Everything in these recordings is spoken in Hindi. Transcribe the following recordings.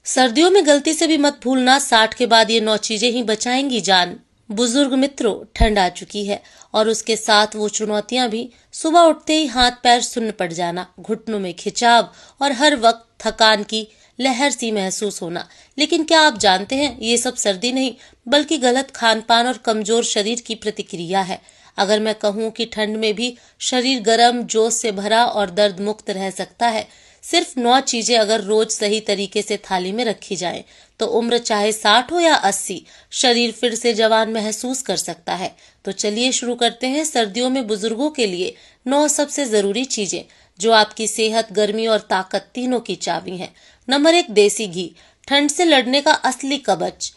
सर्दियों में गलती से भी मत भूलना, 60 के बाद ये 9 चीजें ही बचाएंगी जान। बुजुर्ग मित्रों, ठंड आ चुकी है और उसके साथ वो चुनौतियां भी। सुबह उठते ही हाथ पैर सुन्न पड़ जाना, घुटनों में खिंचाव और हर वक्त थकान की लहर सी महसूस होना। लेकिन क्या आप जानते हैं, ये सब सर्दी नहीं बल्कि गलत खान पान और कमजोर शरीर की प्रतिक्रिया है। अगर मैं कहूँ कि ठंड में भी शरीर गर्म, जोश से भरा और दर्द मुक्त रह सकता है, सिर्फ 9 चीजें अगर रोज सही तरीके से थाली में रखी जाएं, तो उम्र चाहे 60 हो या 80, शरीर फिर से जवान महसूस कर सकता है। तो चलिए शुरू करते हैं सर्दियों में बुजुर्गों के लिए 9 सबसे जरूरी चीजें जो आपकी सेहत, गर्मी और ताकत तीनों की चाबी हैं। नंबर 1, देसी घी, ठंड से लड़ने का असली कवच।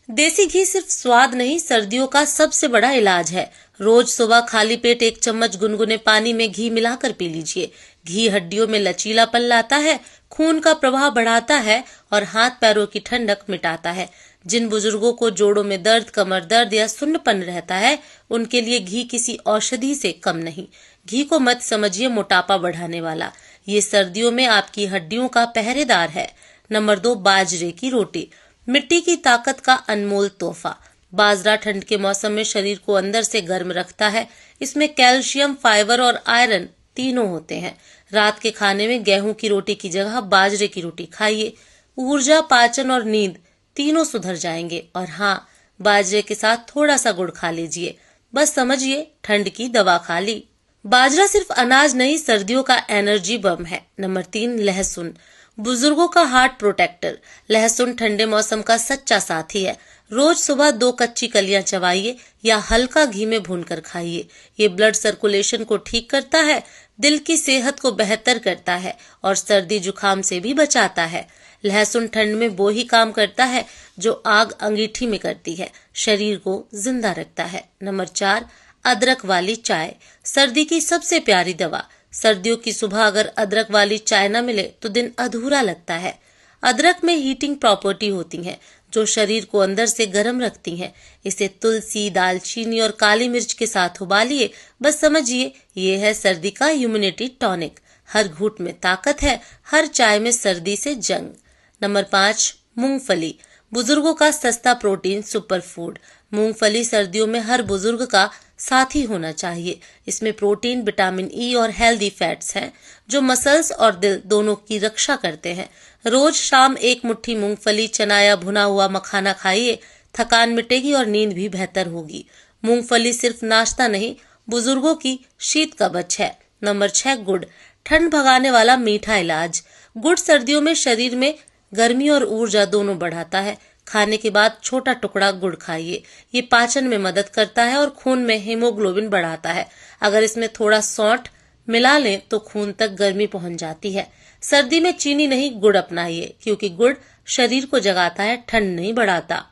देसी घी सिर्फ स्वाद नहीं, सर्दियों का सबसे बड़ा इलाज है। रोज सुबह खाली पेट 1 चम्मच गुनगुने पानी में घी मिलाकर पी लीजिए। घी हड्डियों में लचीलापन लाता है, खून का प्रवाह बढ़ाता है और हाथ पैरों की ठंडक मिटाता है। जिन बुजुर्गों को जोड़ों में दर्द, कमर दर्द या सुन्नपन रहता है, उनके लिए घी किसी औषधि से कम नहीं। घी को मत समझिए मोटापा बढ़ाने वाला, ये सर्दियों में आपकी हड्डियों का पहरेदार है। नंबर 2, बाजरे की रोटी, मिट्टी की ताकत का अनमोल तोहफा। बाजरा ठंड के मौसम में शरीर को अंदर से गर्म रखता है। इसमें कैल्शियम, फाइबर और आयरन तीनों होते हैं। रात के खाने में गेहूं की रोटी की जगह बाजरे की रोटी खाइए। ऊर्जा, पाचन और नींद तीनों सुधर जाएंगे। और हाँ, बाजरे के साथ थोड़ा सा गुड़ खा लीजिए। बस समझिए, ठंड की दवा खा ली। बाजरा सिर्फ अनाज नहीं, सर्दियों का एनर्जी बम है। नंबर 3, लहसुन, बुजुर्गों का हार्ट प्रोटेक्टर। लहसुन ठंडे मौसम का सच्चा साथी है। रोज सुबह 2 कच्ची कलियां चबाइए या हल्का घी में भूनकर खाइए। ये ब्लड सर्कुलेशन को ठीक करता है, दिल की सेहत को बेहतर करता है और सर्दी जुकाम से भी बचाता है। लहसुन ठंड में वो ही काम करता है जो आग अंगीठी में करती है, शरीर को जिंदा रखता है। नंबर 4, अदरक वाली चाय, सर्दी की सबसे प्यारी दवा। सर्दियों की सुबह अगर अदरक वाली चाय न मिले तो दिन अधूरा लगता है। अदरक में हीटिंग प्रॉपर्टी होती है जो शरीर को अंदर से गर्म रखती हैं। इसे तुलसी, दालचीनी और काली मिर्च के साथ उबालिए। बस समझिए, ये है सर्दी का इम्यूनिटी टॉनिक। हर घूंट में ताकत है, हर चाय में सर्दी से जंग। नंबर 5, मूंगफली, बुजुर्गों का सस्ता प्रोटीन सुपर फूड। मूंगफली सर्दियों में हर बुजुर्ग का साथी होना चाहिए। इसमें प्रोटीन, विटामिन ई और हेल्दी फैट्स हैं जो मसल्स और दिल दोनों की रक्षा करते हैं। रोज शाम 1 मुट्ठी मूंगफली, चना या भुना हुआ मखाना खाइए। थकान मिटेगी और नींद भी बेहतर होगी। मूंगफली सिर्फ नाश्ता नहीं, बुजुर्गों की शीत कवच है। नंबर 6, गुड़, ठंड भगाने वाला मीठा इलाज। गुड़ सर्दियों में शरीर में गर्मी और ऊर्जा दोनों बढ़ाता है। खाने के बाद छोटा टुकड़ा गुड़ खाइए। ये पाचन में मदद करता है और खून में हीमोग्लोबिन बढ़ाता है। अगर इसमें थोड़ा सौंठ मिला लें तो खून तक गर्मी पहुंच जाती है। सर्दी में चीनी नहीं, गुड़ अपनाइए, क्योंकि गुड़ शरीर को जगाता है, ठंड नहीं बढ़ाता।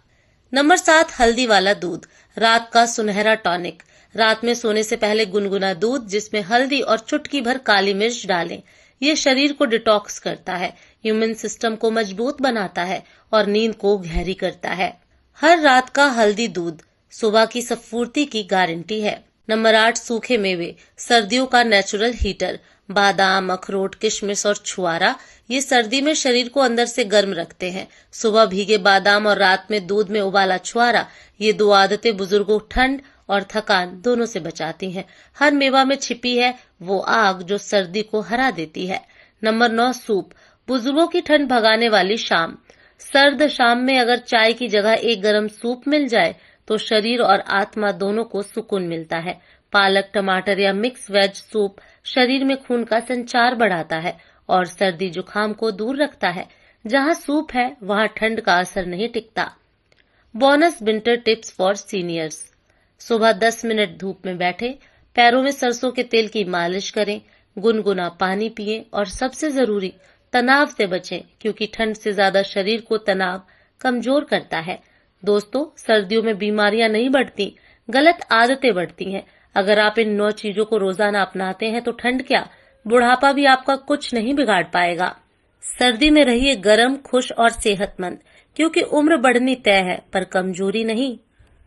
नंबर 7, हल्दी वाला दूध, रात का सुनहरा टॉनिक। रात में सोने से पहले गुनगुना दूध जिसमें हल्दी और चुटकी भर काली मिर्च डालें। ये शरीर को डिटॉक्स करता है, इम्यून सिस्टम को मजबूत बनाता है और नींद को गहरी करता है। हर रात का हल्दी दूध सुबह की स्फूर्ति की गारंटी है। नंबर 8, सूखे मेवे, सर्दियों का नेचुरल हीटर। बादाम, अखरोट, किशमिश और छुआरा ये सर्दी में शरीर को अंदर से गर्म रखते हैं। सुबह भीगे बादाम और रात में दूध में उबाला छुआरा, ये 2 आदतें बुजुर्गों ठंड और थकान दोनों से बचाती हैं। हर मेवा में छिपी है वो आग जो सर्दी को हरा देती है। नंबर 9, सूप, बुजुर्गों की ठंड भगाने वाली शाम। सर्द शाम में अगर चाय की जगह एक गर्म सूप मिल जाए तो शरीर और आत्मा दोनों को सुकून मिलता है। पालक, टमाटर या मिक्स वेज सूप शरीर में खून का संचार बढ़ाता है और सर्दी जुकाम को दूर रखता है। जहाँ सूप है वहाँ ठंड का असर नहीं टिकता। Bonus winter tips for seniors, सुबह 10 मिनट धूप में बैठे, पैरों में सरसों के तेल की मालिश करें, गुनगुना पानी पिएं और सबसे जरूरी, तनाव से बचें, क्योंकि ठंड से ज्यादा शरीर को तनाव कमजोर करता है। दोस्तों, सर्दियों में बीमारियां नहीं बढ़ती, गलत आदतें बढ़ती हैं। अगर आप इन 9 चीजों को रोजाना अपनाते हैं तो ठंड क्या, बुढ़ापा भी आपका कुछ नहीं बिगाड़ पाएगा। सर्दी में रहिए गर्म, खुश और सेहतमंद, क्योंकि उम्र बढ़नी तय है पर कमजोरी नहीं।